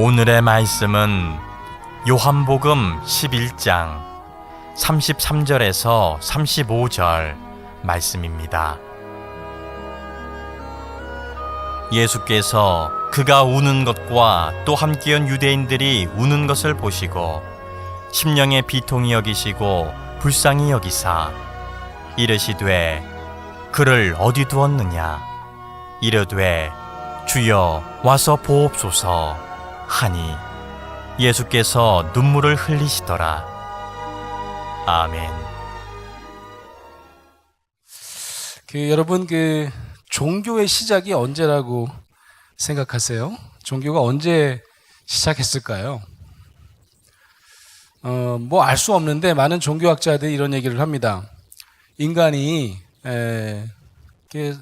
오늘의 말씀은 요한복음 11장 33절에서 35절 말씀입니다. 예수께서 그가 우는 것과 또 함께한 유대인들이 우는 것을 보시고 심령의 비통히 여기시고 불쌍히 여기사 이르시되 그를 어디 두었느냐 이르되 주여 와서 보옵소서 하니 예수께서 눈물을 흘리시더라. 아멘. 여러분 종교의 시작이 언제라고 생각하세요? 종교가 언제 시작했을까요? 알 수 없는데 많은 종교학자들이 이런 얘기를 합니다. 인간이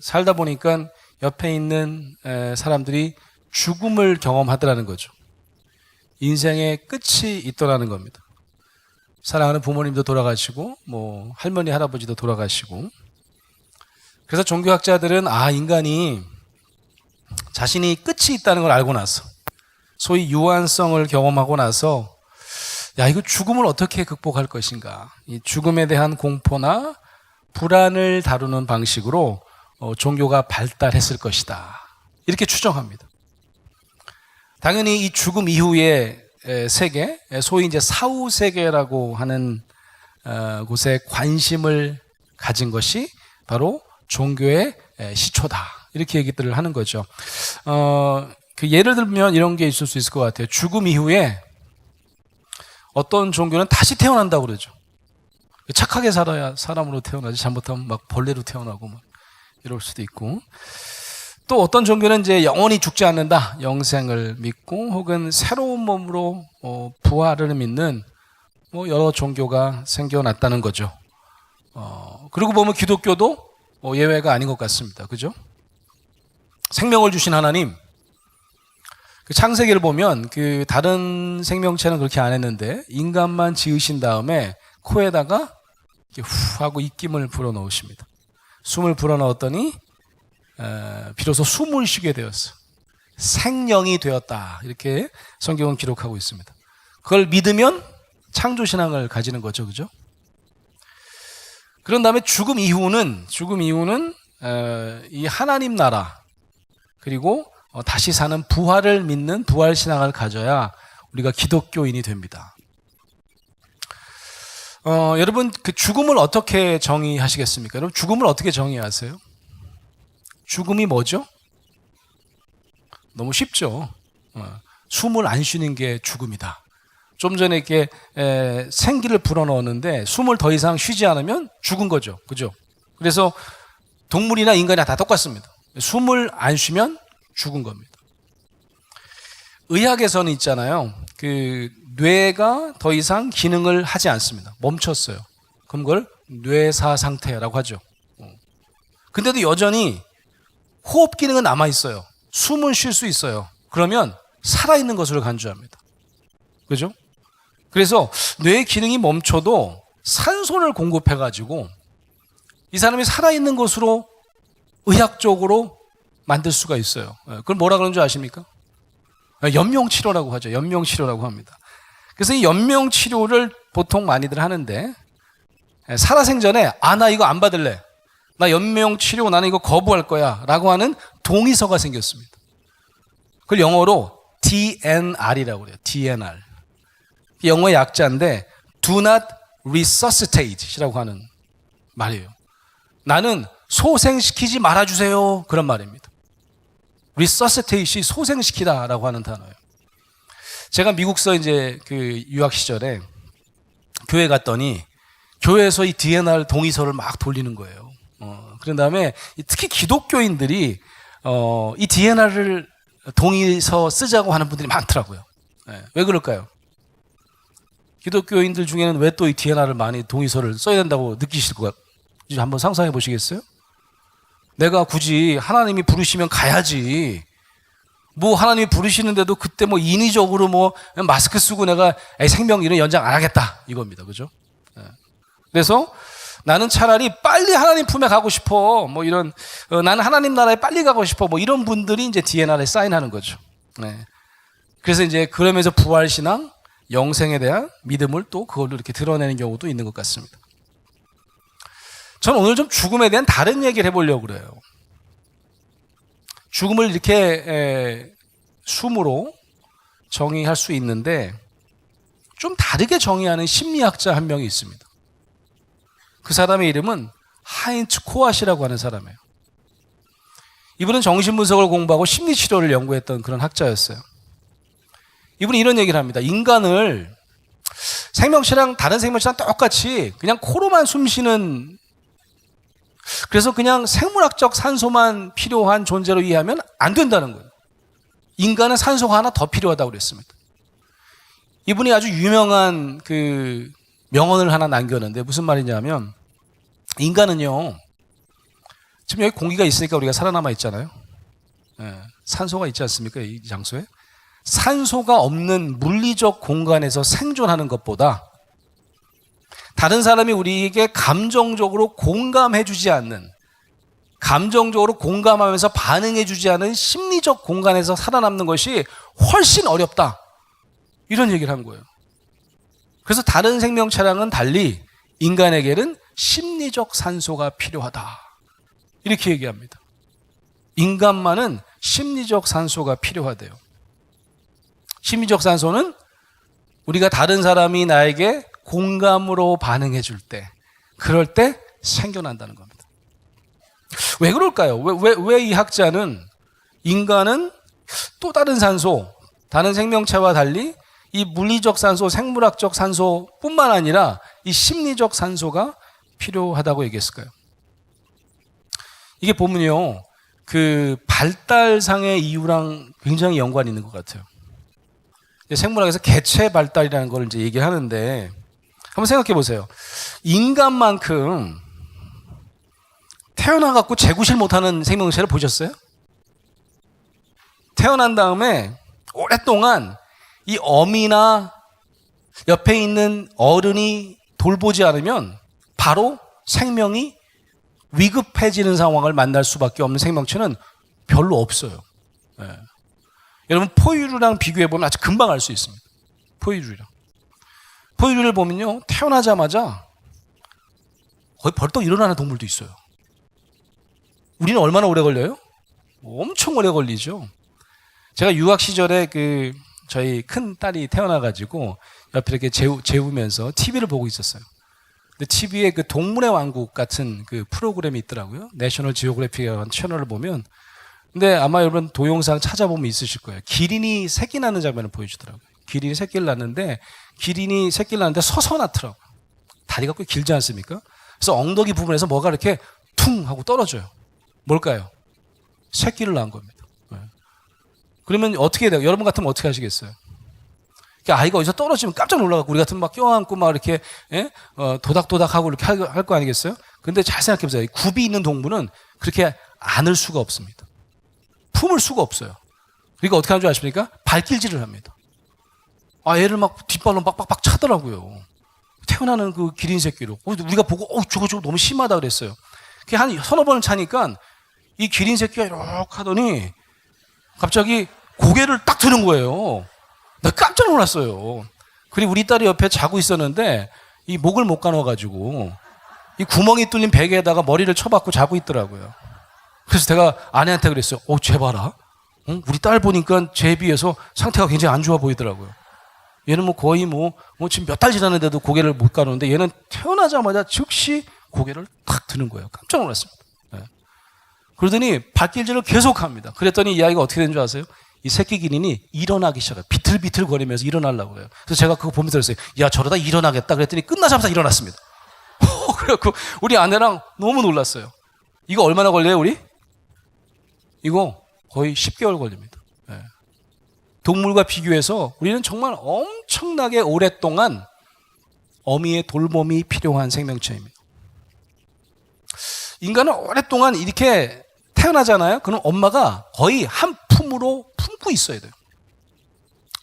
살다 보니까 옆에 있는 사람들이 죽음을 경험하더라는 거죠. 인생의 끝이 있더라는 겁니다. 사랑하는 부모님도 돌아가시고 할머니 할아버지도 돌아가시고, 그래서 종교학자들은 인간이 자신이 끝이 있다는 걸 알고 나서, 소위 유한성을 경험하고 나서 이거 죽음을 어떻게 극복할 것인가, 이 죽음에 대한 공포나 불안을 다루는 방식으로 종교가 발달했을 것이다, 이렇게 추정합니다. 당연히 이 죽음 이후의 세계, 소위 이제 사후 세계라고 하는 곳에 관심을 가진 것이 바로 종교의 시초다, 이렇게 얘기들을 하는 거죠. 예를 들면 이런 게 있을 수 있을 것 같아요. 죽음 이후에 어떤 종교는 다시 태어난다고 그러죠. 착하게 살아야 사람으로 태어나지, 잘못하면 막 벌레로 태어나고 이럴 수도 있고, 또 어떤 종교는 이제 영원히 죽지 않는다, 영생을 믿고, 혹은 새로운 몸으로 부활을 믿는 여러 종교가 생겨났다는 거죠. 그리고 보면 기독교도 예외가 아닌 것 같습니다. 그죠? 생명을 주신 하나님, 창세기를 보면 다른 생명체는 그렇게 안 했는데 인간만 지으신 다음에 코에다가 이렇게 후 하고 입김을 불어넣으십니다. 숨을 불어넣었더니 비로소 숨을 쉬게 되었어. 생령이 되었다, 이렇게 성경은 기록하고 있습니다. 그걸 믿으면 창조신앙을 가지는 거죠. 그죠? 그런 다음에 죽음 이후는 이 하나님 나라, 그리고 다시 사는 부활을 믿는 부활신앙을 가져야 우리가 기독교인이 됩니다. 여러분, 죽음을 어떻게 정의하시겠습니까? 여러분, 죽음을 어떻게 정의하세요? 죽음이 뭐죠? 너무 쉽죠. 숨을 안 쉬는 게 죽음이다. 좀 전에 이렇게 생기를 불어넣었는데 숨을 더 이상 쉬지 않으면 죽은 거죠. 그죠? 그래서 동물이나 인간이 다 똑같습니다. 숨을 안 쉬면 죽은 겁니다. 의학에서는 있잖아요. 뇌가 더 이상 기능을 하지 않습니다. 멈췄어요. 그럼 그걸 뇌사 상태라고 하죠. 근데도 여전히 호흡 기능은 남아 있어요. 숨은 쉴 수 있어요. 그러면 살아있는 것으로 간주합니다. 그죠? 그래서 뇌의 기능이 멈춰도 산소를 공급해가지고 이 사람이 살아있는 것으로 의학적으로 만들 수가 있어요. 그걸 뭐라 그러는 줄 아십니까? 연명치료라고 하죠. 연명치료라고 합니다. 그래서 이 연명치료를 보통 많이들 하는데, 살아생전에 나 이거 안 받을래, 나 연명치료 나는 이거 거부할 거야 라고 하는 동의서가 생겼습니다. 그걸 영어로 DNR이라고 그래요. DNR. 영어의 약자인데 Do not resuscitate 이라고 하는 말이에요. 나는 소생시키지 말아주세요, 그런 말입니다. resuscitate이 소생시키다 라고 하는 단어예요. 제가 미국서 유학 시절에 교회 갔더니 교회에서 이 DNR 동의서를 막 돌리는 거예요. 그런 다음에 특히 기독교인들이 이 DNR을 동의서 쓰자고 하는 분들이 많더라고요. 왜 그럴까요? 기독교인들 중에는 왜 또 이 DNR을 많이 동의서를 써야 된다고 느끼실 것 같아요? 한번 상상해 보시겠어요? 내가 굳이 하나님이 부르시면 가야지, 하나님이 부르시는데도 그때 인위적으로 마스크 쓰고 내가 생명 이런 연장 안 하겠다, 이겁니다. 그죠? 그래서 나는 차라리 빨리 하나님 품에 가고 싶어. 뭐 이런, 나는 하나님 나라에 빨리 가고 싶어. 뭐 이런 분들이 이제 DNR에 사인하는 거죠. 네. 그래서 이제 그러면서 부활신앙, 영생에 대한 믿음을 또 그걸로 이렇게 드러내는 경우도 있는 것 같습니다. 저는 오늘 좀 죽음에 대한 다른 얘기를 해보려고 그래요. 죽음을 이렇게 숨으로 정의할 수 있는데 좀 다르게 정의하는 심리학자 한 명이 있습니다. 그 사람의 이름은 하인츠 코앗이라고 하는 사람이에요. 이분은 정신분석을 공부하고 심리치료를 연구했던 그런 학자였어요. 이분이 이런 얘기를 합니다. 인간을 생명체랑 다른 생명체랑 똑같이 그냥 코로만 숨 쉬는, 그래서 그냥 생물학적 산소만 필요한 존재로 이해하면 안 된다는 거예요. 인간은 산소가 하나 더 필요하다고 그랬습니다. 이분이 아주 유명한 그 명언을 하나 남겼는데 무슨 말이냐면, 인간은요, 지금 여기 공기가 있으니까 우리가 살아남아 있잖아요. 산소가 있지 않습니까? 이 장소에. 산소가 없는 물리적 공간에서 생존하는 것보다 다른 사람이 우리에게 감정적으로 공감해주지 않는, 감정적으로 공감하면서 반응해주지 않은 심리적 공간에서 살아남는 것이 훨씬 어렵다. 이런 얘기를 한 거예요. 그래서 다른 생명체랑은 달리 인간에게는 심리적 산소가 필요하다. 이렇게 얘기합니다. 인간만은 심리적 산소가 필요하대요. 심리적 산소는 우리가 다른 사람이 나에게 공감으로 반응해 줄 때, 그럴 때 생겨난다는 겁니다. 왜 그럴까요? 왜 이 학자는 인간은 또 다른 산소, 다른 생명체와 달리 이 물리적 산소, 생물학적 산소뿐만 아니라 이 심리적 산소가 필요하다고 얘기했을까요? 이게 보면요, 그 발달상의 이유랑 굉장히 연관이 있는 것 같아요. 생물학에서 개체 발달이라는 걸 이제 얘기를 하는데, 한번 생각해 보세요. 인간만큼 태어나갖고 재구실 못하는 생명체를 보셨어요? 태어난 다음에 오랫동안 이 어미나 옆에 있는 어른이 돌보지 않으면 바로 생명이 위급해지는 상황을 만날 수밖에 없는 생명체는 별로 없어요. 여러분, 포유류랑 비교해보면 아주 금방 알 수 있습니다. 포유류랑. 포유류를 보면요, 태어나자마자 거의 벌떡 일어나는 동물도 있어요. 우리는 얼마나 오래 걸려요? 엄청 오래 걸리죠. 제가 유학 시절에 저희 큰 딸이 태어나가지고 옆에 이렇게 재우면서 TV를 보고 있었어요. 근데 TV에 그 동물의 왕국 같은 그 프로그램이 있더라고요. 내셔널 지오그래피라는 채널을 보면, 근데 아마 여러분 동영상 찾아보면 있으실 거예요. 기린이 새끼 낳는 장면을 보여주더라고요. 기린이 새끼를 낳는데, 기린이 새끼를 낳는데 서서 낳더라고요. 다리가 꽤 길지 않습니까? 그래서 엉덩이 부분에서 뭐가 이렇게 퉁 하고 떨어져요. 뭘까요? 새끼를 낳은 겁니다. 그러면 어떻게 해야 돼요? 여러분 같으면 어떻게 하시겠어요? 아이가 어디서 떨어지면 깜짝 놀라갖고 우리 같으면 막 껴안고 막 이렇게 도닥도닥하고 이렇게 할 거 아니겠어요? 근데 잘 생각해 보세요. 굽이 있는 동물은 그렇게 안을 수가 없습니다. 품을 수가 없어요. 그러니까 어떻게 하는 줄 아십니까? 발길질을 합니다. 얘를 막 뒷발로 빡빡빡 차더라고요. 태어나는 그 기린 새끼로. 우리가 보고 저거 너무 심하다 그랬어요. 그게 한 서너 번을 차니까 이 기린 새끼가 이렇게 하더니 갑자기 고개를 딱 드는 거예요. 나 깜짝 놀랐어요. 그리고 우리 딸이 옆에 자고 있었는데 이 목을 못 가눠가지고 이 구멍이 뚫린 베개에다가 머리를 쳐박고 자고 있더라고요. 그래서 제가 아내한테 그랬어요. 쟤 봐라. 우리 딸 보니까 쟤에 비해서 상태가 굉장히 안 좋아 보이더라고요. 얘는 거의 지금 몇 달 지났는데도 고개를 못 가누는데 얘는 태어나자마자 즉시 고개를 탁 드는 거예요. 깜짝 놀랐습니다. 그러더니 발길질을 계속합니다. 그랬더니 이 아이가 어떻게 된 줄 아세요? 이 새끼 기린이 일어나기 시작해요. 비틀비틀 거리면서 일어나려고 해요. 그래서 제가 그거 보면서 그랬어요. 야, 저러다 일어나겠다. 그랬더니 끝나자마자 일어났습니다. 그래갖고 우리 아내랑 너무 놀랐어요. 이거 얼마나 걸려요, 우리? 이거 거의 10개월 걸립니다. 동물과 비교해서 우리는 정말 엄청나게 오랫동안 어미의 돌봄이 필요한 생명체입니다. 인간은 오랫동안 이렇게 태어나잖아요. 그럼 엄마가 거의 한 품으로 품고 있어야 돼요.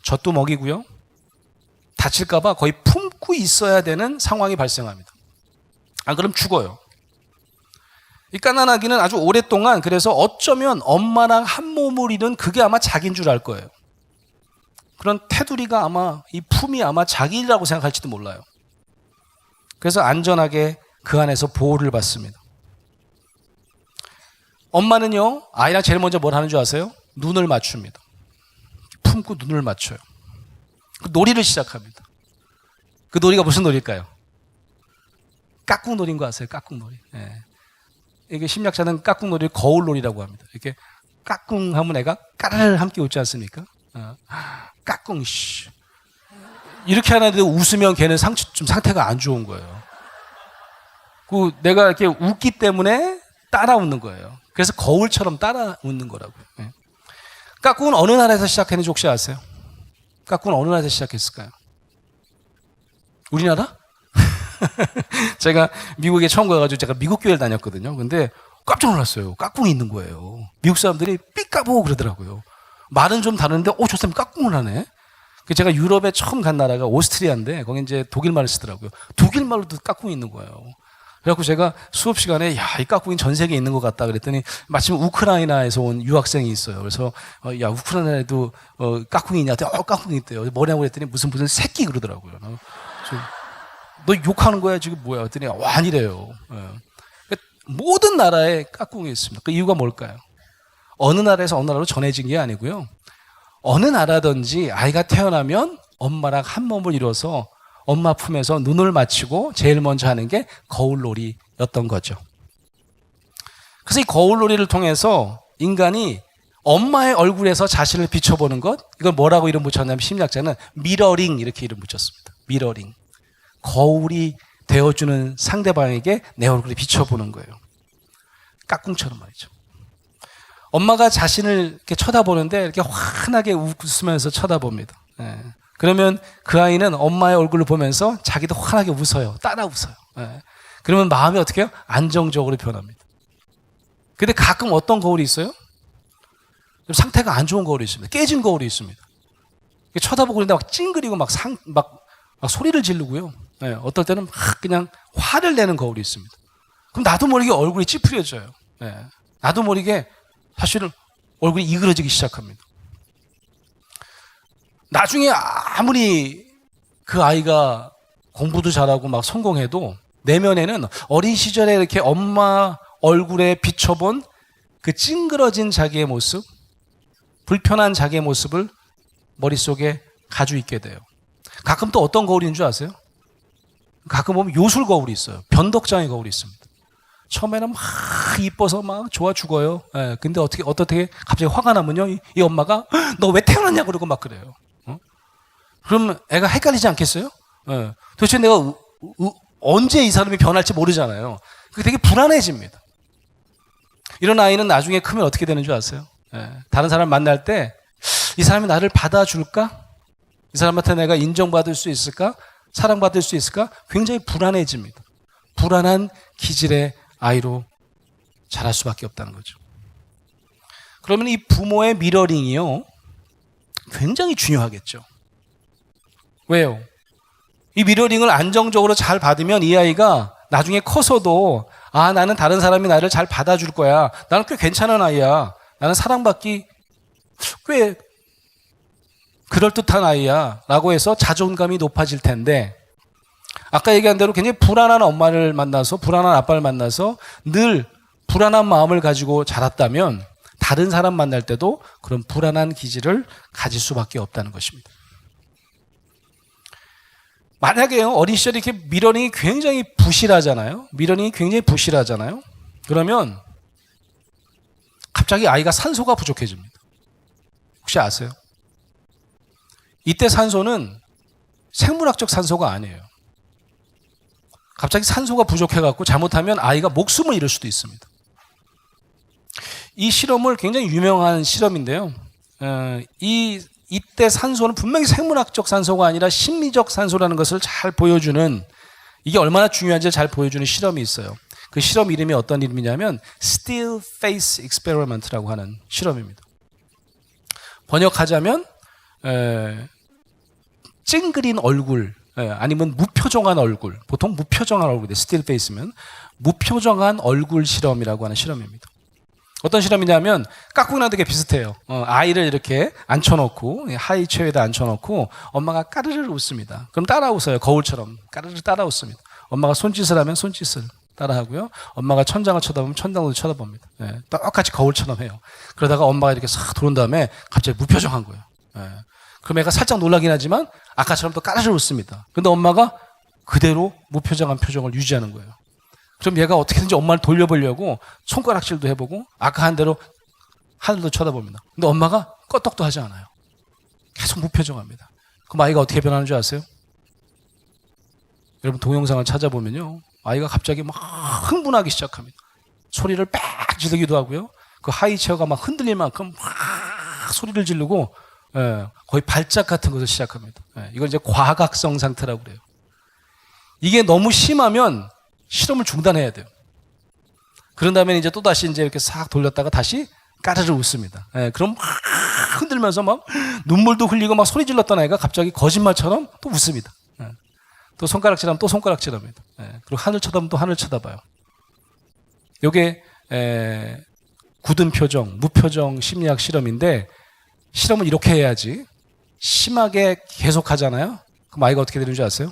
젖도 먹이고요. 다칠까봐 거의 품고 있어야 되는 상황이 발생합니다. 안 그럼 죽어요. 이 갓난아기는 아주 오랫동안, 그래서 어쩌면 엄마랑 한 몸을 이룬 그게 아마 자기인 줄 알 거예요. 그런 테두리가 아마 이 품이 아마 자기라고 생각할지도 몰라요. 그래서 안전하게 그 안에서 보호를 받습니다. 엄마는요, 아이랑 제일 먼저 뭘 하는 줄 아세요? 눈을 맞춥니다. 품고 눈을 맞춰요. 그 놀이를 시작합니다. 그 놀이가 무슨 놀이일까요? 깍꿍놀이인 거 아세요? 깍꿍놀이. 예. 이게 심리학자는 깍꿍놀이를 거울놀이라고 합니다. 이렇게 깍꿍 하면 애가 까르르 함께 웃지 않습니까? 깍꿍, 씨. 이렇게 하는데 웃으면 걔는 좀 상태가 안 좋은 거예요. 그 내가 이렇게 웃기 때문에 따라 웃는 거예요. 그래서 거울처럼 따라 웃는 거라고요. 예. 깍꿍은 어느 나라에서 시작했는지 혹시 아세요? 깍꿍은 어느 나라에서 시작했을까요? 우리나라? 제가 미국에 처음 가가지고 제가 미국 교회를 다녔거든요. 근데 깜짝 놀랐어요. 깍꿍이 있는 거예요. 미국 사람들이 삐까보고 그러더라고요. 말은 좀 다른데, 저 사람 깍꿍을 하네? 제가 유럽에 처음 간 나라가 오스트리아인데, 거기 이제 독일말을 쓰더라고요. 독일말로도 깍꿍이 있는 거예요. 그래갖고 제가 수업 시간에, 이 깍꿍이 전 세계에 있는 것 같다 그랬더니, 마침 우크라이나에서 온 유학생이 있어요. 그래서, 우크라이나에도, 깍꿍이 있냐? 깍꿍이 있대요. 뭐냐고 그랬더니 무슨 새끼 그러더라고요. 너 욕하는 거야? 지금 뭐야? 그랬더니, 아니래요. 모든 나라에 깍꿍이 있습니다. 그 이유가 뭘까요? 어느 나라에서 어느 나라로 전해진 게 아니고요. 어느 나라든지 아이가 태어나면 엄마랑 한 몸을 이뤄서 엄마 품에서 눈을 맞추고 제일 먼저 하는 게 거울놀이였던 거죠. 그래서 이 거울놀이를 통해서 인간이 엄마의 얼굴에서 자신을 비춰보는 것, 이걸 뭐라고 이름 붙였냐면 심리학자는 미러링 이렇게 이름 붙였습니다. 미러링. 거울이 되어주는 상대방에게 내 얼굴을 비춰보는 거예요. 깍꿍처럼 말이죠. 엄마가 자신을 이렇게 쳐다보는데 이렇게 환하게 웃으면서 쳐다봅니다. 예. 그러면 그 아이는 엄마의 얼굴을 보면서 자기도 환하게 웃어요. 따라 웃어요. 예. 그러면 마음이 어떻게 해요? 안정적으로 변합니다. 근데 가끔 어떤 거울이 있어요? 상태가 안 좋은 거울이 있습니다. 깨진 거울이 있습니다. 쳐다보고 있는데 막 찡그리고 막 소리를 지르고요. 예. 어떨 때는 막 그냥 화를 내는 거울이 있습니다. 그럼 나도 모르게 얼굴이 찌푸려져요. 예. 나도 모르게 사실은 얼굴이 이그러지기 시작합니다. 나중에 아무리 그 아이가 공부도 잘하고 막 성공해도 내면에는 어린 시절에 이렇게 엄마 얼굴에 비춰본 그 찡그러진 자기의 모습, 불편한 자기의 모습을 머릿속에 가지고 있게 돼요. 가끔 또 어떤 거울인 줄 아세요? 가끔 보면 요술 거울이 있어요. 변덕장의 거울이 있습니다. 처음에는 막 이뻐서 막 좋아 죽어요. 예, 근데 어떻게 갑자기 화가 나면요, 이 엄마가 너 왜 태어났냐 그러고 막 그래요. 그럼 애가 헷갈리지 않겠어요? 예, 도대체 내가 언제 이 사람이 변할지 모르잖아요. 그게 되게 불안해집니다. 이런 아이는 나중에 크면 어떻게 되는 줄 아세요? 예, 다른 사람 만날 때 이 사람이 나를 받아줄까? 이 사람한테 내가 인정받을 수 있을까? 사랑받을 수 있을까? 굉장히 불안해집니다. 불안한 기질의 아이로 자랄 수밖에 없다는 거죠. 그러면 이 부모의 미러링이요, 굉장히 중요하겠죠. 왜요? 이 미러링을 안정적으로 잘 받으면 이 아이가 나중에 커서도 나는 다른 사람이 나를 잘 받아줄 거야. 나는 꽤 괜찮은 아이야. 나는 사랑받기 꽤 그럴듯한 아이야. 라고 해서 자존감이 높아질 텐데, 아까 얘기한 대로 굉장히 불안한 엄마를 만나서, 불안한 아빠를 만나서 늘 불안한 마음을 가지고 자랐다면 다른 사람 만날 때도 그런 불안한 기질을 가질 수밖에 없다는 것입니다. 만약에요, 어린 시절에 이렇게 미러링이 굉장히 부실하잖아요. 미러링이 굉장히 부실하잖아요. 그러면 갑자기 아이가 산소가 부족해집니다. 혹시 아세요? 이때 산소는 생물학적 산소가 아니에요. 갑자기 산소가 부족해갖고 잘못하면 아이가 목숨을 잃을 수도 있습니다. 이 실험을 굉장히 유명한 실험인데요. 이때 산소는 분명히 생물학적 산소가 아니라 심리적 산소라는 것을 잘 보여주는, 이게 얼마나 중요한지 잘 보여주는 실험이 있어요. 그 실험 이름이 어떤 이름이냐면 Still Face Experiment라고 하는 실험입니다. 번역하자면 찡그린 얼굴, 아니면 무표정한 얼굴, 보통 무표정한 얼굴, 스틸 페이스면 무표정한 얼굴 실험이라고 하는 실험입니다. 어떤 실험이냐면 깍꿍이랑 되게 비슷해요. 아이를 이렇게 앉혀놓고 하이체어에다 앉혀놓고 엄마가 까르르 웃습니다. 그럼 따라 웃어요. 거울처럼 까르르 따라 웃습니다. 엄마가 손짓을 하면 손짓을 따라하고요. 엄마가 천장을 쳐다보면 천장도 쳐다봅니다. 예, 똑같이 거울처럼 해요. 그러다가 엄마가 이렇게 싹 들어온 다음에 갑자기 무표정한 거예요. 예. 그럼 애가 살짝 놀라긴 하지만 아까처럼 또 까르르 웃습니다. 근데 엄마가 그대로 무표정한 표정을 유지하는 거예요. 그럼 얘가 어떻게든지 엄마를 돌려보려고 손가락질도 해보고 아까 한 대로 하늘도 쳐다봅니다. 근데 엄마가 껐떡도 하지 않아요. 계속 무표정합니다. 그럼 아이가 어떻게 변하는 줄 아세요? 여러분 동영상을 찾아보면요. 아이가 갑자기 막 흥분하기 시작합니다. 소리를 빽 지르기도 하고요. 그 하이체어가 막 흔들릴 만큼 막 소리를 지르고 거의 발작 같은 것을 시작합니다. 이걸 이제 과각성 상태라고 그래요. 이게 너무 심하면 실험을 중단해야 돼요. 그런 다음에 이제 또다시 이제 이렇게 싹 돌렸다가 다시 까르르 웃습니다. 그럼 막 흔들면서 막 눈물도 흘리고 막 소리 질렀던 아이가 갑자기 거짓말처럼 또 웃습니다. 또 손가락질하면 또 손가락질합니다. 그리고 하늘 쳐다보면 또 하늘 쳐다봐요. 요게 굳은 표정, 무표정 심리학 실험인데 실험을 이렇게 해야지 심하게 계속 하잖아요. 그럼 아이가 어떻게 되는 줄 아세요?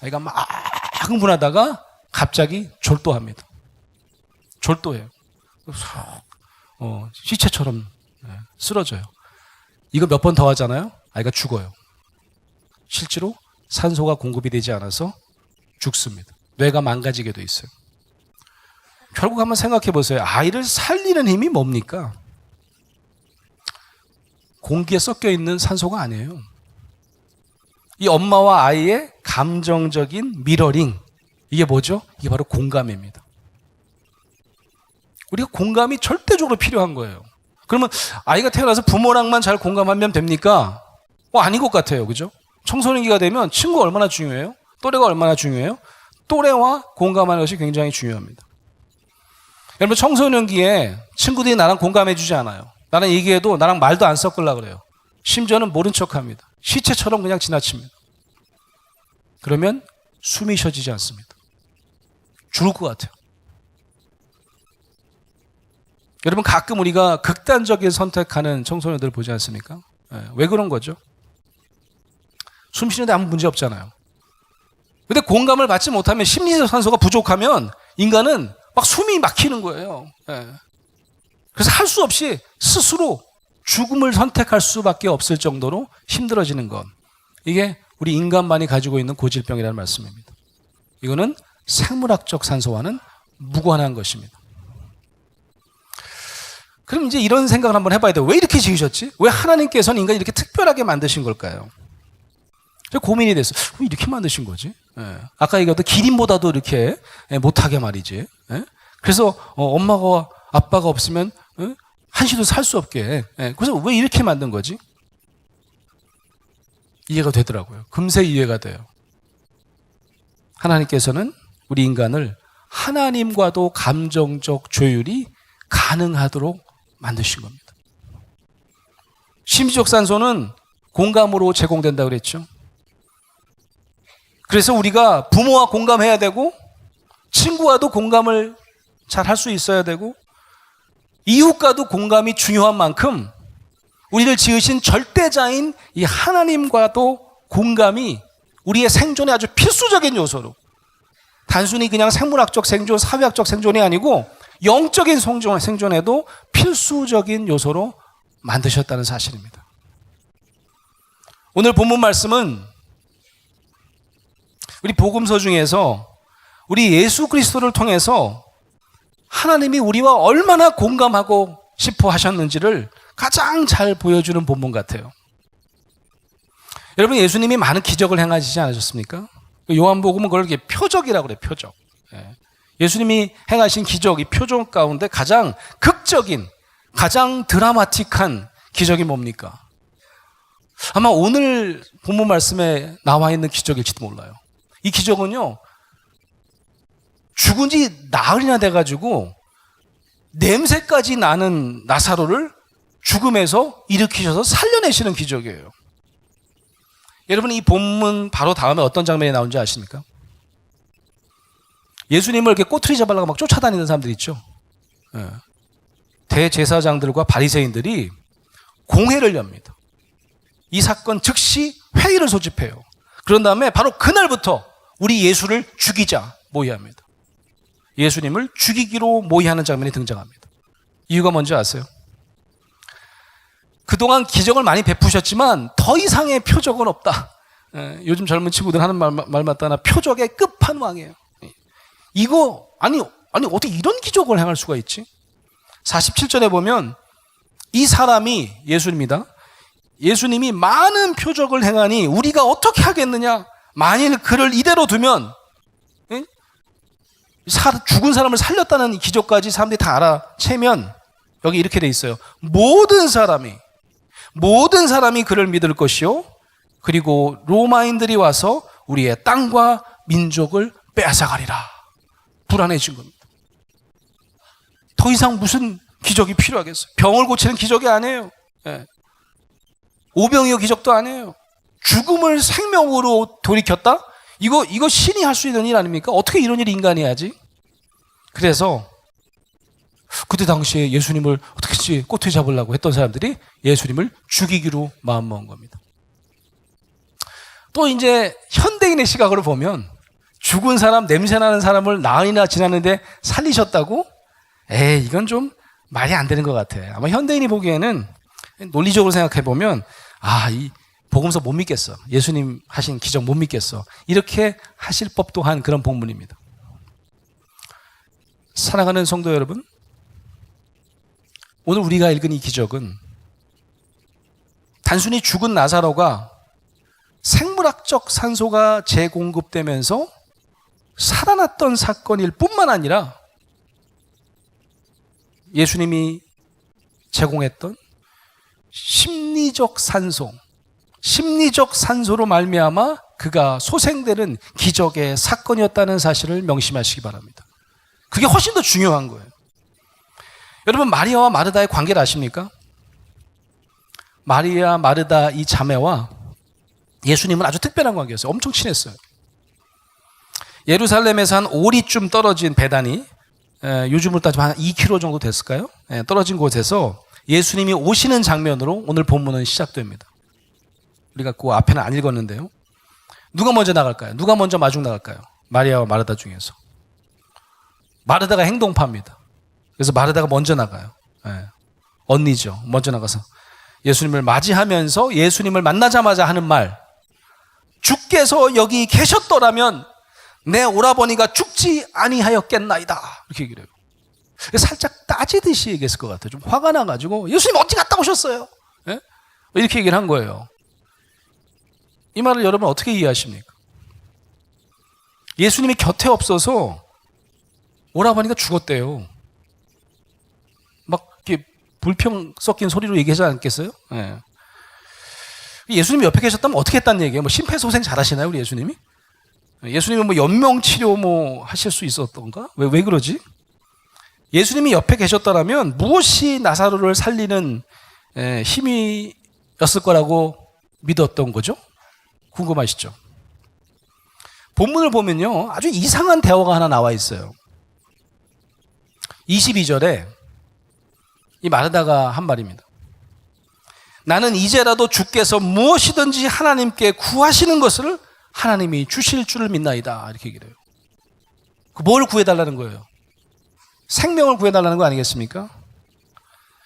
아이가 막 흥분하다가 갑자기 졸도합니다. 졸도해요. 시체처럼 쓰러져요. 이거 몇 번 더 하잖아요. 아이가 죽어요. 실제로 산소가 공급이 되지 않아서 죽습니다. 뇌가 망가지게 돼 있어요. 결국 한번 생각해 보세요. 아이를 살리는 힘이 뭡니까? 공기에 섞여 있는 산소가 아니에요. 이 엄마와 아이의 감정적인 미러링, 이게 뭐죠? 이게 바로 공감입니다. 우리가 공감이 절대적으로 필요한 거예요. 그러면 아이가 태어나서 부모랑만 잘 공감하면 됩니까? 아닌 것 같아요. 그죠? 청소년기가 되면 친구가 얼마나 중요해요? 또래가 얼마나 중요해요? 또래와 공감하는 것이 굉장히 중요합니다. 여러분 청소년기에 친구들이 나랑 공감해 주지 않아요. 나랑 얘기해도 나랑 말도 안 섞으려고 그래요. 심지어는 모른 척합니다. 시체처럼 그냥 지나칩니다. 그러면 숨이 쉬어지지 않습니다. 죽을 것 같아요. 여러분 가끔 우리가 극단적인 선택하는 청소년들 보지 않습니까? 왜 그런 거죠? 숨 쉬는데 아무 문제 없잖아요. 근데 공감을 받지 못하면 심리적 산소가 부족하면 인간은 막 숨이 막히는 거예요. 그래서 할 수 없이 스스로 죽음을 선택할 수밖에 없을 정도로 힘들어지는 것. 이게 우리 인간만이 가지고 있는 고질병이라는 말씀입니다. 이거는 생물학적 산소와는 무관한 것입니다. 그럼 이제 이런 생각을 한번 해봐야 돼요. 왜 이렇게 지으셨지? 왜 하나님께서는 인간을 이렇게 특별하게 만드신 걸까요? 고민이 됐어요. 왜 이렇게 만드신 거지? 아까 얘기했던 기린보다도 이렇게 못하게 말이지. 그래서 엄마가 아빠가 없으면 한시도 살 수 없게. 그래서 왜 이렇게 만든 거지? 이해가 되더라고요. 금세 이해가 돼요. 하나님께서는 우리 인간을 하나님과도 감정적 조율이 가능하도록 만드신 겁니다. 심리적 산소는 공감으로 제공된다고 그랬죠. 그래서 우리가 부모와 공감해야 되고 친구와도 공감을 잘 할 수 있어야 되고 이웃과도 공감이 중요한 만큼 우리를 지으신 절대자인 이 하나님과도 공감이 우리의 생존의 아주 필수적인 요소로 단순히 그냥 생물학적 생존, 사회학적 생존이 아니고 영적인 생존에도 필수적인 요소로 만드셨다는 사실입니다. 오늘 본문 말씀은 우리 복음서 중에서 우리 예수 그리스도를 통해서 하나님이 우리와 얼마나 공감하고 싶어 하셨는지를 가장 잘 보여주는 본문 같아요. 여러분 예수님이 많은 기적을 행하시지 않으셨습니까? 요한복음은 그걸 표적이라고 그래요. 표적. 예수님이 행하신 기적, 이 표적 가운데 가장 극적인, 가장 드라마틱한 기적이 뭡니까? 아마 오늘 본문 말씀에 나와 있는 기적일지도 몰라요. 이 기적은요, 죽은 지 나흘이나 돼가지고 냄새까지 나는 나사로를 죽음에서 일으키셔서 살려내시는 기적이에요. 여러분 이 본문 바로 다음에 어떤 장면이 나온지 아십니까? 예수님을 이렇게 꼬투리 잡으려고 막 쫓아다니는 사람들 있죠. 대제사장들과 바리새인들이 공회를 엽니다. 이 사건 즉시 회의를 소집해요. 그런 다음에 바로 그날부터 우리 예수를 죽이자 모의합니다. 예수님을 죽이기로 모의하는 장면이 등장합니다. 이유가 뭔지 아세요? 그동안 기적을 많이 베푸셨지만 더 이상의 표적은 없다. 요즘 젊은 친구들 하는 말 맞다나 표적의 끝판왕이에요. 이거 아니 어떻게 이런 기적을 행할 수가 있지? 47절에 보면 이 사람이 예수입니다. 예수님이 많은 표적을 행하니 우리가 어떻게 하겠느냐? 만일 그를 이대로 두면 죽은 사람을 살렸다는 기적까지 사람들이 다 알아채면 여기 이렇게 돼 있어요. 모든 사람이 그를 믿을 것이요. 그리고 로마인들이 와서 우리의 땅과 민족을 빼앗아가리라. 불안해진 겁니다. 더 이상 무슨 기적이 필요하겠어요? 병을 고치는 기적이 아니에요. 오병이어 기적도 아니에요. 죽음을 생명으로 돌이켰다? 이거 신이 할 수 있는 일 아닙니까? 어떻게 이런 일이 인간이 하지? 그래서 그때 당시에 예수님을 어떻게든지 꼬투리 잡으려고 했던 사람들이 예수님을 죽이기로 마음먹은 겁니다. 또 이제 현대인의 시각으로 보면 죽은 사람, 냄새나는 사람을 나흘이나 지났는데 살리셨다고? 이건 좀 말이 안 되는 것 같아. 아마 현대인이 보기에는 논리적으로 생각해 보면 이 복음서 못 믿겠어. 예수님 하신 기적 못 믿겠어. 이렇게 하실 법도 한 그런 본문입니다. 사랑하는 성도 여러분, 오늘 우리가 읽은 이 기적은 단순히 죽은 나사로가 생물학적 산소가 재공급되면서 살아났던 사건일 뿐만 아니라 예수님이 제공했던 심리적 산소로 말미암아 그가 소생되는 기적의 사건이었다는 사실을 명심하시기 바랍니다. 그게 훨씬 더 중요한 거예요. 여러분, 마리아와 마르다의 관계를 아십니까? 마리아, 마르다 이 자매와 예수님은 아주 특별한 관계였어요. 엄청 친했어요. 예루살렘에서 한 5리쯤 떨어진 베다니, 요즘으로 따지면 한 2km 정도 됐을까요? 떨어진 곳에서 예수님이 오시는 장면으로 오늘 본문은 시작됩니다. 우리가 그 앞에는 안 읽었는데요. 누가 먼저 나갈까요? 누가 먼저 마중 나갈까요? 마리아와 마르다 중에서. 마르다가 행동파입니다. 그래서 마르다가 먼저 나가요. 언니죠. 먼저 나가서 예수님을 맞이하면서 예수님을 만나자마자 하는 말, 주께서 여기 계셨더라면 내 오라버니가 죽지 아니하였겠나이다. 이렇게 얘기를 해요. 살짝 따지듯이 얘기했을 것 같아요. 좀 화가 나가지고 예수님 어디 갔다 오셨어요? 이렇게 얘기를 한 거예요. 이 말을 여러분 어떻게 이해하십니까? 예수님이 곁에 없어서 오라버니가 죽었대요. 막 이렇게 불평 섞인 소리로 얘기하지 않겠어요? 예수님이 옆에 계셨다면 어떻게 했다는 얘기예요? 심폐소생 잘하시나요, 우리 예수님이? 예수님은 연명치료 하실 수 있었던가? 왜 그러지? 예수님이 옆에 계셨더라면 무엇이 나사로를 살리는 힘이었을 거라고 믿었던 거죠? 궁금하시죠? 본문을 보면요, 아주 이상한 대화가 하나 나와 있어요. 22절에 이 마르다가 한 말입니다. 나는 이제라도 주께서 무엇이든지 하나님께 구하시는 것을 하나님이 주실 줄을 믿나이다. 이렇게 얘기를 해요. 뭘 구해달라는 거예요? 생명을 구해달라는 거 아니겠습니까?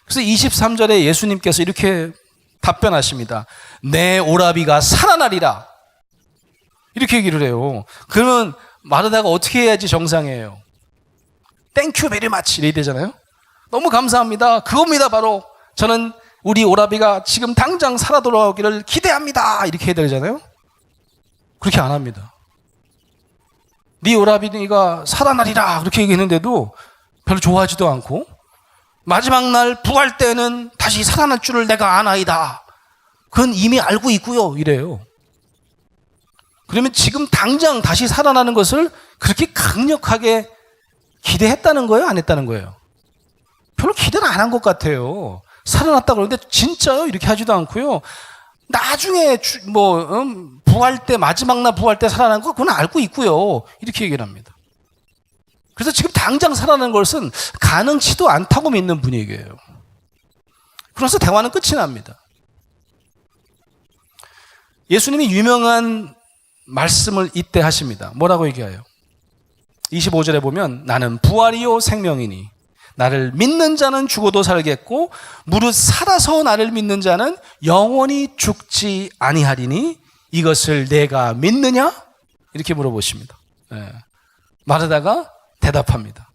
그래서 23절에 예수님께서 이렇게 답변하십니다. 내 오라비가 살아나리라. 이렇게 얘기를 해요. 그러면 마르다가 어떻게 해야지 정상이에요? 땡큐 베리 마치 이래야 되잖아요. 너무 감사합니다. 그겁니다. 바로 저는 우리 오라비가 지금 당장 살아 돌아오기를 기대합니다. 이렇게 해야 되잖아요. 그렇게 안 합니다. 네 오라비가 살아나리라 그렇게 얘기했는데도 별로 좋아하지도 않고, 마지막 날 부활 때는 다시 살아날 줄을 내가 아나이다. 그건 이미 알고 있고요. 이래요. 그러면 지금 당장 다시 살아나는 것을 그렇게 강력하게 기대했다는 거예요? 안 했다는 거예요? 별로 기대를 안 한 것 같아요. 살아났다 그러는데 진짜요? 이렇게 하지도 않고요. 나중에 부활 때, 마지막 날 부활 때 살아난 거 그건 알고 있고요. 이렇게 얘기를 합니다. 그래서 지금 당장 살아나는 것은 가능치도 않다고 믿는 분위기예요. 그래서 대화는 끝이 납니다. 예수님이 유명한 말씀을 이때 하십니다. 뭐라고 얘기해요? 25절에 보면 나는 부활이요 생명이니 나를 믿는 자는 죽어도 살겠고 무릇 살아서 나를 믿는 자는 영원히 죽지 아니하리니 이것을 내가 믿느냐? 이렇게 물어보십니다. 네. 마르다가 대답합니다.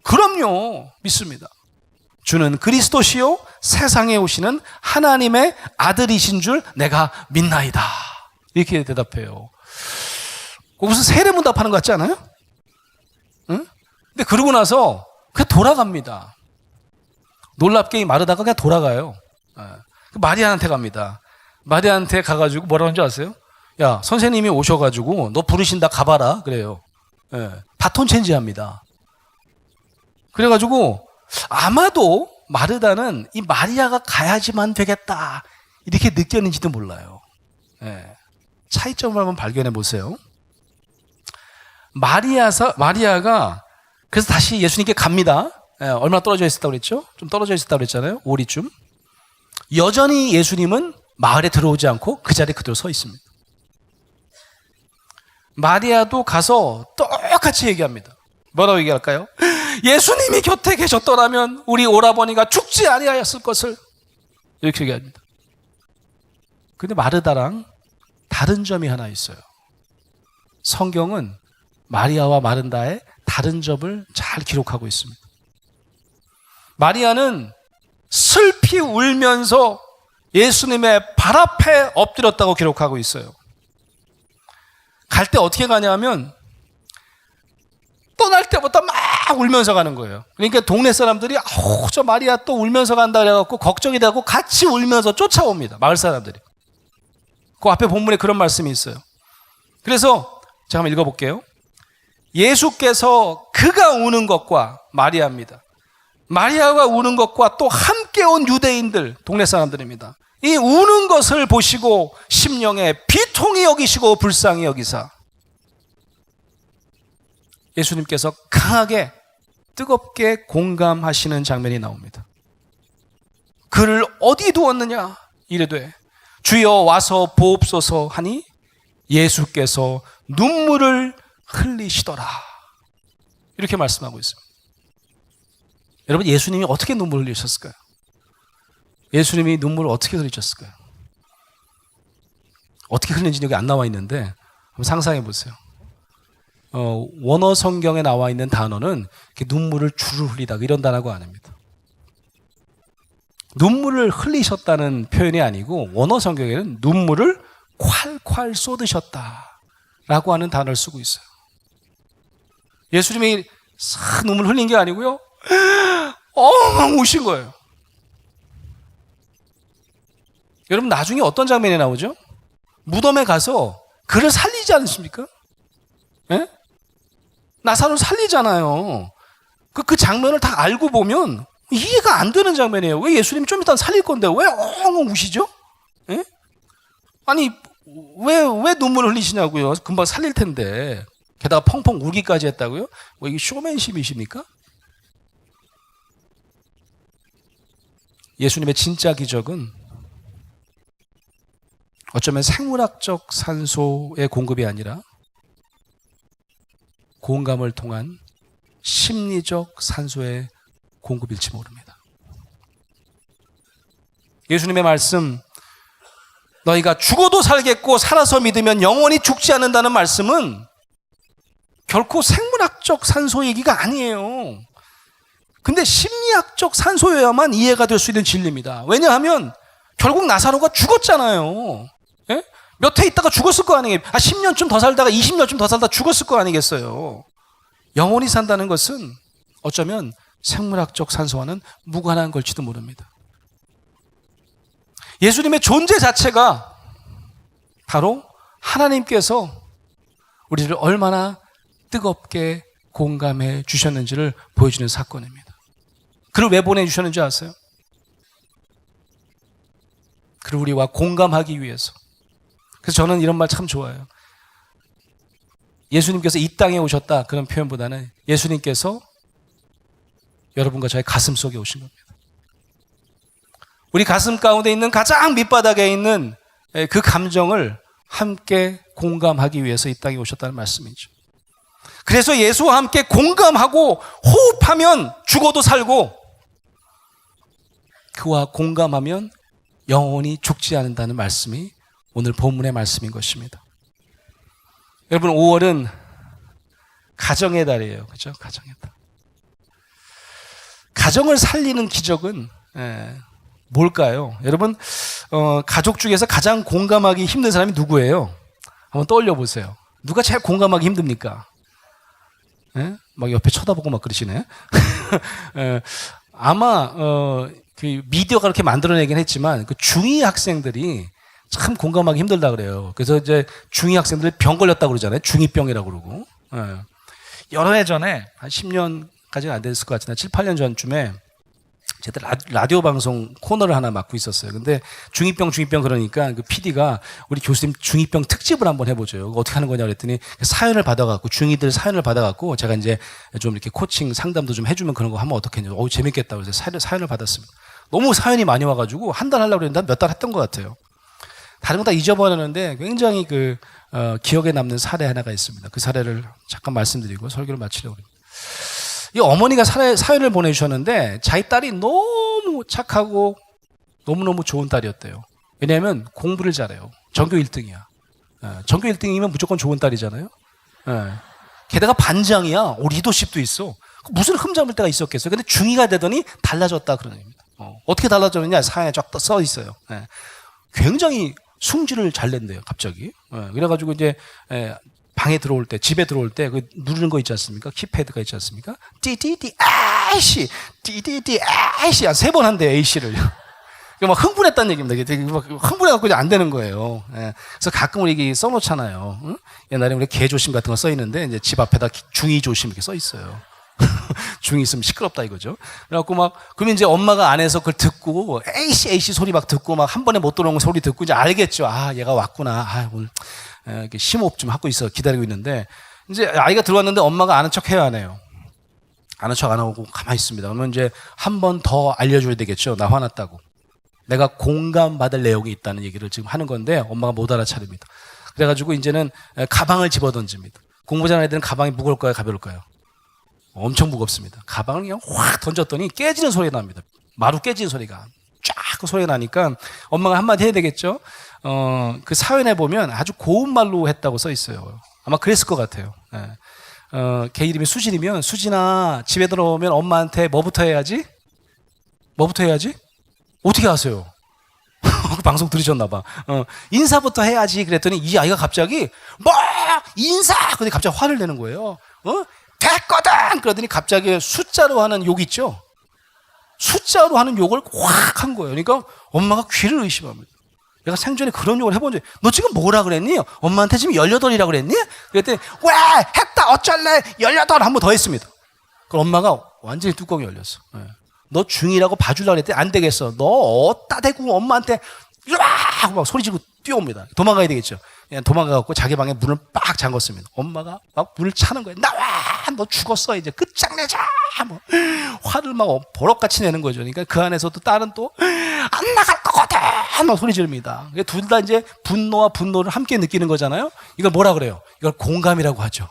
그럼요, 믿습니다. 주는 그리스도시요 세상에 오시는 하나님의 아들이신 줄 내가 믿나이다. 이렇게 대답해요. 무슨 세례문답하는 것 같지 않아요? 응? 근데 그러고 나서 그냥 돌아갑니다. 놀랍게 마르다가 그냥 돌아가요. 마리아한테 갑니다. 마리아한테 가가지고 뭐라고 하는지 아세요? 야, 선생님이 오셔가지고 너 부르신다 가봐라 그래요. 바톤 체인지합니다. 그래가지고 아마도 마르다는 이 마리아가 가야지만 되겠다 이렇게 느꼈는지도 몰라요. 차이점을 한번 발견해 보세요. 마리아가 그래서 다시 예수님께 갑니다. 얼마나 떨어져 있었다고 그랬죠? 좀 떨어져 있었다고 그랬잖아요. 오리쯤. 여전히 예수님은 마을에 들어오지 않고 그 자리에 그대로 서 있습니다. 마리아도 가서 똑같이 얘기합니다. 뭐라고 얘기할까요? 예수님이 곁에 계셨더라면 우리 오라버니가 죽지 아니하였을 것을 이렇게 얘기합니다. 근데 마르다랑 다른 점이 하나 있어요. 성경은 마리아와 마르다의 다른 점을 잘 기록하고 있습니다. 마리아는 슬피 울면서 예수님의 발 앞에 엎드렸다고 기록하고 있어요. 갈 때 어떻게 가냐면 떠날 때부터 막 울면서 가는 거예요. 그러니까 동네 사람들이 저 마리아 또 울면서 간다 그래갖고 걱정이 되고 같이 울면서 쫓아옵니다. 마을 사람들이. 그 앞에 본문에 그런 말씀이 있어요. 그래서 제가 한번 읽어볼게요. 예수께서 그가 우는 것과 마리아입니다. 마리아가 우는 것과 또 함께 온 유대인들, 동네 사람들입니다. 이 우는 것을 보시고 심령에 비통히 여기시고 불쌍히 여기사 예수님께서 강하게 뜨겁게 공감하시는 장면이 나옵니다. 그를 어디 두었느냐 이르되 주여 와서 보옵소서 하니 예수께서 눈물을 흘리시더라 이렇게 말씀하고 있습니다. 여러분, 예수님이 어떻게 눈물을 흘리셨을까요? 예수님이 눈물을 어떻게 흘리셨을까요? 어떻게 흘리는지 여기 안 나와 있는데 한번 상상해 보세요. 원어 성경에 나와 있는 단어는 눈물을 주르 흘리다 이런 단어가 아닙니다. 눈물을 흘리셨다는 표현이 아니고 원어 성경에는 눈물을 콸콸 쏟으셨다라고 하는 단어를 쓰고 있어요. 예수님이 싹 눈물 흘린 게 아니고요. 엉엉 우신 거예요. 여러분, 나중에 어떤 장면이 나오죠? 무덤에 가서 그를 살리지 않습니까? 예? 나사로를 살리잖아요. 그 장면을 다 알고 보면 이해가 안 되는 장면이에요. 왜 예수님이 좀 이따 살릴 건데 왜 엉엉 우시죠? 예? 아니 왜 눈물을 흘리시냐고요. 금방 살릴 텐데. 게다가 펑펑 울기까지 했다고요? 뭐 이게 쇼맨십이십니까? 예수님의 진짜 기적은 어쩌면 생물학적 산소의 공급이 아니라 공감을 통한 심리적 산소의 공급일지 모릅니다. 예수님의 말씀, 너희가 죽어도 살겠고 살아서 믿으면 영원히 죽지 않는다는 말씀은 결코 생물학적 산소 얘기가 아니에요. 근데 심리학적 산소여야만 이해가 될 수 있는 진리입니다. 왜냐하면 결국 나사로가 죽었잖아요. 예? 몇 해 있다가 죽었을 거 아니에요. 10년쯤 더 살다가 20년쯤 더 살다 죽었을 거 아니겠어요. 영원히 산다는 것은 어쩌면 생물학적 산소와는 무관한 걸지도 모릅니다. 예수님의 존재 자체가 바로 하나님께서 우리를 얼마나 뜨겁게 공감해 주셨는지를 보여주는 사건입니다. 그를 왜 보내주셨는지 아세요? 그를 우리와 공감하기 위해서. 그래서 저는 이런 말 참 좋아해요. 예수님께서 이 땅에 오셨다 그런 표현보다는 예수님께서 여러분과 저의 가슴 속에 오신 겁니다. 우리 가슴 가운데 있는 가장 밑바닥에 있는 그 감정을 함께 공감하기 위해서 이 땅에 오셨다는 말씀이죠. 그래서 예수와 함께 공감하고 호흡하면 죽어도 살고 그와 공감하면 영원히 죽지 않는다는 말씀이 오늘 본문의 말씀인 것입니다. 여러분 5월은 가정의 달이에요. 그렇죠? 가정의 달. 가정을 살리는 기적은 뭘까요? 여러분 가족 중에서 가장 공감하기 힘든 사람이 누구예요? 한번 떠올려 보세요. 누가 제일 공감하기 힘듭니까? 막 옆에 쳐다보고 막 그러시네. 아마 그 미디어가 그렇게 만들어내긴 했지만 그 중2 학생들이 참 공감하기 힘들다 그래요. 그래서 이제 중2 학생들이 병 걸렸다고 그러잖아요. 중2병이라고 그러고. 여러 해 전에 한 10년까지는 안 됐을 것 같은데 7, 8년 전쯤에 제가 라디오 방송 코너를 하나 맡고 있었어요. 근데 중2병 그러니까 그 PD가 우리 교수님 중2병 특집을 한번 해보죠. 어떻게 하는 거냐 그랬더니 사연을 받아갖고 중2들 사연을 받아갖고 제가 이제 좀 이렇게 코칭 상담도 좀 해주면 그런 거 하면 어떻겠냐. 재밌겠다. 그래서 사연을 받았습니다. 너무 사연이 많이 와가지고 한 달 하려고 했는데 몇 달 했던 것 같아요. 다른 거 다 잊어버렸는데 굉장히 기억에 남는 사례 하나가 있습니다. 그 사례를 잠깐 말씀드리고 설교를 마치려고 합니다. 이 어머니가 사연을 보내주셨는데 자기 딸이 너무 착하고 너무너무 좋은 딸이었대요. 왜냐하면 공부를 잘해요. 전교 1등이야. 전교 1등이면 무조건 좋은 딸이잖아요. 게다가 반장이야. 리더십도 있어. 무슨 흠잡을 때가 있었겠어요. 근데 중2가 되더니 달라졌다 그러는 겁니다. 어떻게 달라졌느냐 사연에 쫙 써 있어요. 굉장히 승질을 잘 낸대요. 갑자기. 그래가지고 이제 방에 들어올 때, 집에 들어올 때, 그 누르는 거 있지 않습니까? 키패드가 있지 않습니까? 띠띠띠, 아이씨! 띠띠띠, 아이씨! 한 3번 한대요, A씨를. 막 흥분했다는 얘기입니다. 되게 막 흥분해갖고 이제 안 되는 거예요. 그래서 가끔 우리 이게 써놓잖아요. 응? 옛날에 우리 개조심 같은 거 써 있는데, 이제 집 앞에다 중2 조심 이렇게 써 있어요. 중2 있으면 시끄럽다 이거죠. 그래갖고 그러면 이제 엄마가 안에서 그걸 듣고, A씨 소리 막 듣고, 막 한 번에 못 들어오는 소리 듣고 이제 알겠죠. 아, 얘가 왔구나. 오늘. 이렇게 심호흡 좀 하고 있어 기다리고 있는데 이제 아이가 들어왔는데 엄마가 아는 척 해야 하네요. 아는 척 안 하고 가만히 있습니다. 그러면 이제 한 번 더 알려줘야 되겠죠. 나 화났다고. 내가 공감받을 내용이 있다는 얘기를 지금 하는 건데 엄마가 못 알아차립니다. 그래가지고 이제는 가방을 집어던집니다. 공부 잘하는 애들은 가방이 무거울까요? 가벼울까요? 엄청 무겁습니다. 가방을 그냥 확 던졌더니 깨지는 소리가 납니다. 마루 깨지는 소리가 쫙 그 소리가 나니까 엄마가 한마디 해야 되겠죠. 그 사연에 보면 아주 고운 말로 했다고 써 있어요. 아마 그랬을 것 같아요. 걔 이름이 수진이면 수진아 집에 들어오면 엄마한테 뭐부터 해야지? 뭐부터 해야지? 어떻게 아세요? 그 방송 들으셨나 봐. 인사부터 해야지 그랬더니 이 아이가 갑자기 뭐 인사! 근데 갑자기 화를 내는 거예요. 됐거든! 그러더니 갑자기 숫자로 하는 욕 있죠? 숫자로 하는 욕을 확 한 거예요. 그러니까 엄마가 귀를 의심합니다. 내가 생전에 그런 욕을 해본 적이 너 지금 뭐라 그랬니? 엄마한테 지금 18이라고 그랬니? 그랬더니 왜 했다 어쩔래 18 한 번 더 했습니다. 그럼 엄마가 완전히 뚜껑이 열렸어. 너 중2라고 봐주려고 그랬더니 안 되겠어. 너 어따 대고 엄마한테 으악 막 소리 지르고 뛰어옵니다. 도망가야 되겠죠. 그냥 도망가갖고 자기 방에 문을 빡 잠궜습니다. 엄마가 막 문을 차는 거예요. 나와! 너 죽었어. 이제 끝장내자! 뭐 화를 막 버럭같이 내는 거죠. 그러니까 그 안에서도 딸은 또 안 나갈 거거든! 막 소리 지릅니다. 둘 다 이제 분노와 분노를 함께 느끼는 거잖아요. 이걸 뭐라 그래요? 이걸 공감이라고 하죠.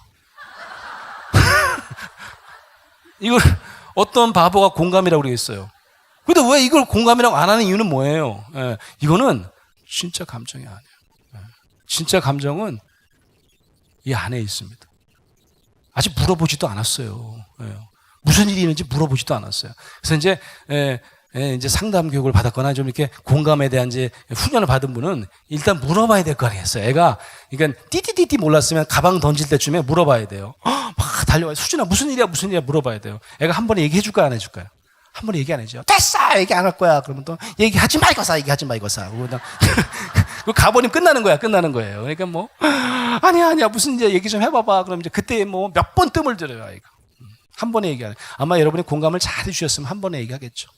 이걸 어떤 바보가 공감이라고 그러겠어요. 근데 왜 이걸 공감이라고 안 하는 이유는 뭐예요? 이거는 진짜 감정이 아니에요. 진짜 감정은 이 안에 있습니다. 아직 물어보지도 않았어요. 무슨 일이 있는지 물어보지도 않았어요. 그래서 이제 상담 교육을 받았거나 좀 이렇게 공감에 대한 이제 훈련을 받은 분은 일단 물어봐야 될 거 아니겠어요. 애가 그러니까 띠띠띠띠 몰랐으면 가방 던질 때쯤에 물어봐야 돼요. 막 달려와요. 수진아 무슨 일이야 물어봐야 돼요. 애가 한 번에 얘기해 줄까요 안 해줄까요? 한 번에 얘기 안 해줘. 됐어 얘기 안 할 거야. 그러면 또 얘기하지 말고사 얘기하지 말고사. 그 가버리면 끝나는 거예요. 그러니까 뭐 아니야 무슨 이제 얘기 좀 해봐봐. 그럼 이제 그때 뭐 몇 번 뜸을 들여요 아이가. 한 번에 얘기하네. 아마 여러분이 공감을 잘 해주셨으면 한 번에 얘기하겠죠.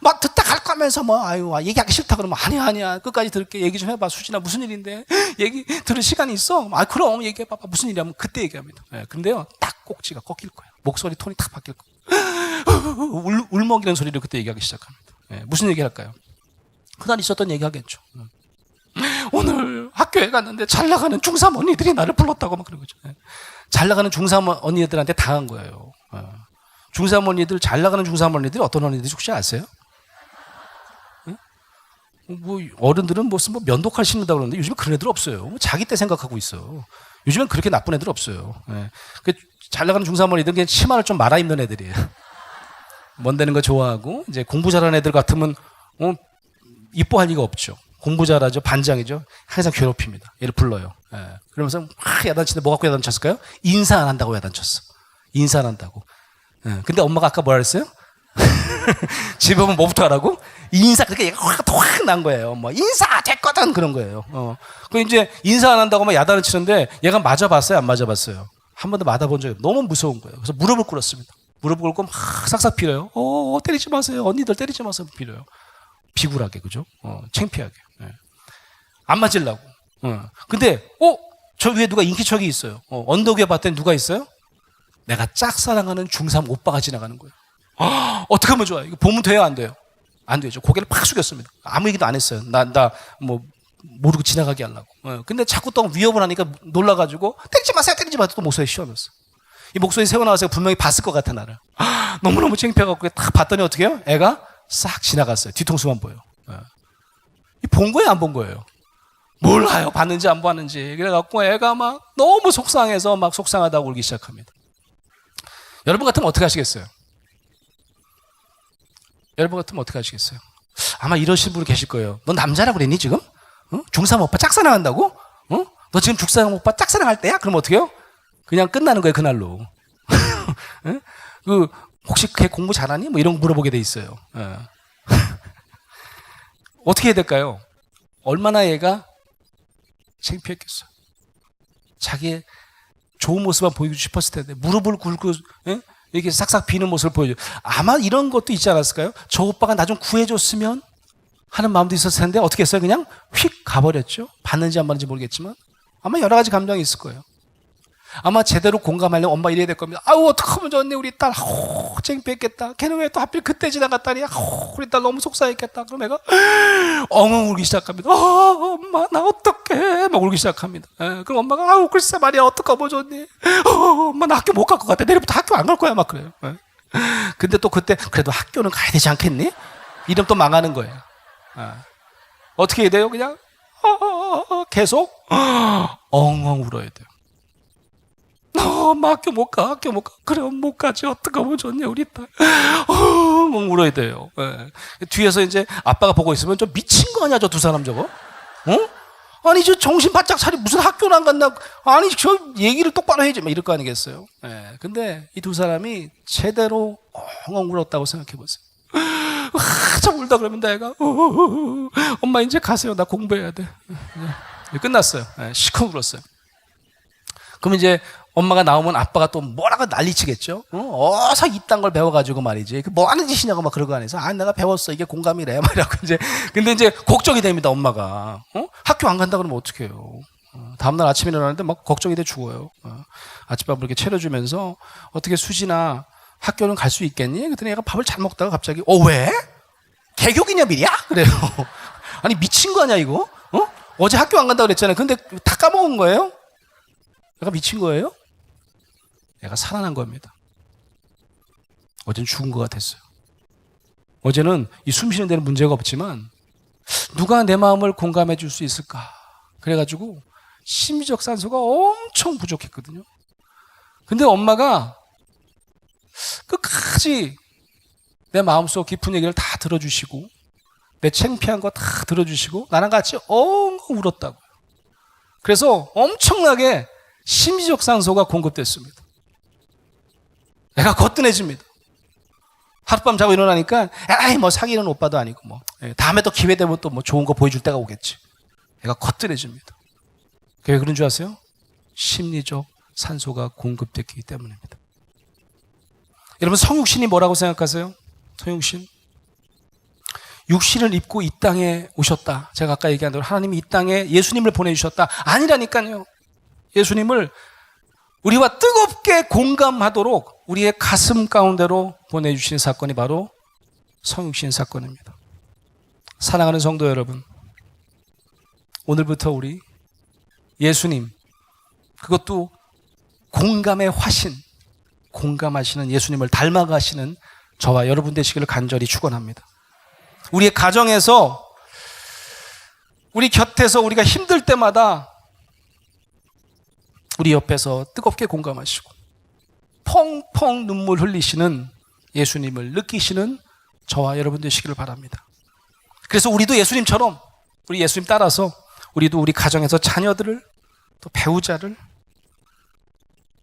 막 듣다 갈 거면서 뭐 아유 얘기하기 싫다 그러면 아니야 끝까지 들을게. 얘기 좀 해봐. 수진아 무슨 일인데 얘기 들을 시간이 있어? 아 그럼 얘기해봐. 무슨 일이야? 그때 얘기합니다. 근데요 딱 꼭지가 꺾일 거예요. 목소리 톤이 탁 바뀔 거예요. 울먹이는 소리를 그때 얘기하기 시작합니다. 무슨 얘기 할까요? 그날 있었던 얘기 하겠죠. 오늘 학교에 갔는데 잘 나가는 중3 언니들이 나를 불렀다고 막 그런 거죠. 잘 나가는 중3 언니들한테 당한 거예요. 중3 언니들, 잘 나가는 중3 언니들이 어떤 언니들인지 혹시 아세요? 뭐 어른들은 무슨 뭐 면도칼 신는다 그러는데 요즘에 그런 애들 없어요. 뭐 자기 때 생각하고 있어. 요즘엔 그렇게 나쁜 애들 없어요. 잘 나가는 중3 언니들은 그냥 치마를 좀 말아 입는 애들이에요. 멋대는 거 좋아하고 이제 공부 잘하는 애들 같으면 이뻐할 리가 없죠. 공부 잘하죠. 반장이죠. 항상 괴롭힙니다. 얘를 불러요. 그러면서 막 야단치는데 뭐 갖고 야단쳤을까요? 인사 안 한다고 야단쳤어. 인사 안 한다고. 근데 엄마가 아까 뭐라 그랬어요? 집에 오면 뭐부터 하라고? 인사. 그렇게 얘가 확 난 거예요. 뭐 인사 됐거든 그런 거예요. 그 이제 인사 안 한다고 막 야단을 치는데 얘가 맞아봤어요? 안 맞아봤어요? 한 번도 맞아본 적이 없어요. 너무 무서운 거예요. 그래서 무릎을 꿇었습니다. 무릎을 꿇고 막 싹싹 빌어요. 때리지 마세요. 언니들 때리지 마세요. 빌어요. 비굴하게 그죠? 창피하게. 안 맞으려고. 근데 저 위에 누가 인기척이 있어요. 언덕 위에 봤더니 누가 있어요? 내가 짝사랑하는 중3 오빠가 지나가는 거예요. 어떻게 하면 좋아요? 이거 보면 돼요? 안 돼요? 안 되죠. 고개를 팍 숙였습니다. 아무 얘기도 안 했어요. 나 뭐 모르고 지나가게 하려고. 근데 자꾸 또 위협을 하니까 놀라가지고 때리지 마세요. 또 목소리 씌워놨어. 이 목소리 세워나와서 분명히 봤을 것 같아 나를. 너무너무 창피해갖고 딱 봤더니 어떻게 해요? 애가 싹 지나갔어요. 뒤통수만 보여. 본 거예요? 안 본 거예요? 몰라요. 봤는지 안 봤는지. 그래갖고 애가 막 너무 속상해서 막 속상하다고 울기 시작합니다. 여러분 같으면 어떻게 하시겠어요? 여러분 같으면 어떻게 하시겠어요? 아마 이러신 분이 계실 거예요. 너 남자라고 그랬니 지금? 중3 오빠 짝사랑한다고? 너 지금 중3 오빠 짝사랑할 때야? 그럼 어떻게 해요? 그냥 끝나는 거예요 그날로. 혹시 걔 공부 잘하니? 뭐 이런 거 물어보게 돼 있어요. 어떻게 해야 될까요? 얼마나 얘가 창피했겠어요. 자기의 좋은 모습만 보이고 싶었을 텐데 무릎을 꿇고 이렇게 싹싹 비는 모습을 보여줘. 아마 이런 것도 있지 않았을까요? 저 오빠가 나 좀 구해줬으면 하는 마음도 있었을 텐데 어떻게 했어요? 그냥 휙 가버렸죠. 봤는지 안 봤는지 모르겠지만 아마 여러 가지 감정이 있을 거예요. 아마 제대로 공감하려면 엄마 이래야 될 겁니다. 아우 어떡하면 좋니 우리 딸. 창피했겠다. 걔는 왜 또 하필 그때 지나갔다니. 우리 딸 너무 속상했겠다. 그럼 애가 엉엉 울기 시작합니다. 엄마 나 어떡해. 막 울기 시작합니다. 그럼 엄마가 아우 글쎄 말이야 어떡하면 좋니. 엄마 나 학교 못 갈 것 같아. 내일부터 학교 안 갈 거야. 막 그래요. 근데 또 그때 그래도 학교는 가야 되지 않겠니? 이러면 또 망하는 거예요. 어떻게 해야 돼요? 그냥 계속 엉엉 울어야 돼요. 엄마 학교 못 가. 그래 못 가지. 어떡하면 좋냐 우리 딸. 뭐 울어야 돼요. 뒤에서 이제 아빠가 보고 있으면 좀 미친 거 아니야 저 두 사람 저거? 아니 저 정신 바짝 차리 무슨 학교를 안 갔나? 아니 저 얘기를 똑바로 해야지 막 이럴 거 아니겠어요? 근데 이 두 사람이 제대로 엉엉 울었다고 생각해 보세요. 참 울다 그러면 내가 엄마 이제 가세요. 나 공부해야 돼. 끝났어요. 시커 울었어요. 그럼 이제 엄마가 나오면 아빠가 또 뭐라고 난리치겠죠? 어서 이딴 걸 배워가지고 말이지. 뭐 하는 짓이냐고 막 그러고 안에서. 내가 배웠어. 이게 공감이래. 말이라고 이제. 근데 이제 걱정이 됩니다, 엄마가. 학교 안 간다 그러면 어떡해요? 다음날 아침에 일어나는데 막 걱정이 돼 죽어요. 아침밥을 이렇게 차려주면서 어떻게 수진아, 학교는 갈 수 있겠니? 그랬더니 얘가 밥을 잘 먹다가 갑자기, 왜? 개교기념일이야? 그래요. 아니, 미친 거 아니야, 이거? 어제 학교 안 간다고 그랬잖아요. 근데 다 까먹은 거예요? 얘가 미친 거예요? 얘가 살아난 겁니다. 어제는 죽은 것 같았어요. 어제는 이 숨 쉬는 데는 문제가 없지만 누가 내 마음을 공감해 줄 수 있을까? 그래가지고 심리적 산소가 엄청 부족했거든요. 근데 엄마가 끝까지 내 마음속 깊은 얘기를 다 들어주시고 내 창피한 거 다 들어주시고 나랑 같이 엉엉 울었다고요. 그래서 엄청나게 심리적 산소가 공급됐습니다. 내가 거뜬해집니다. 하룻밤 자고 일어나니까 뭐 사귀는 오빠도 아니고 뭐 다음에 또 기회 되면 또 뭐 좋은 거 보여줄 때가 오겠지. 내가 거뜬해집니다. 왜 그런 줄 아세요? 심리적 산소가 공급됐기 때문입니다. 여러분 성육신이 뭐라고 생각하세요? 성육신? 육신을 입고 이 땅에 오셨다. 제가 아까 얘기한 대로 하나님이 이 땅에 예수님을 보내주셨다. 아니라니까요. 예수님을 우리와 뜨겁게 공감하도록 우리의 가슴 가운데로 보내주신 사건이 바로 성육신 사건입니다. 사랑하는 성도 여러분, 오늘부터 우리 예수님, 그것도 공감의 화신, 공감하시는 예수님을 닮아가시는 저와 여러분 되시기를 간절히 축원합니다. 우리의 가정에서, 우리 곁에서 우리가 힘들 때마다 우리 옆에서 뜨겁게 공감하시고 펑펑 눈물 흘리시는 예수님을 느끼시는 저와 여러분 되시기를 바랍니다. 그래서 우리도 예수님처럼, 우리 예수님 따라서 우리도 우리 가정에서 자녀들을, 또 배우자를,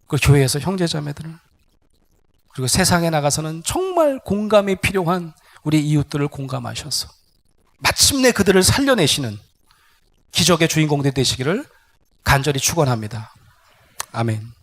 그 교회에서 형제자매들을, 그리고 세상에 나가서는 정말 공감이 필요한 우리 이웃들을 공감하셔서 마침내 그들을 살려내시는 기적의 주인공들이 되시기를 간절히 축원합니다. 아멘.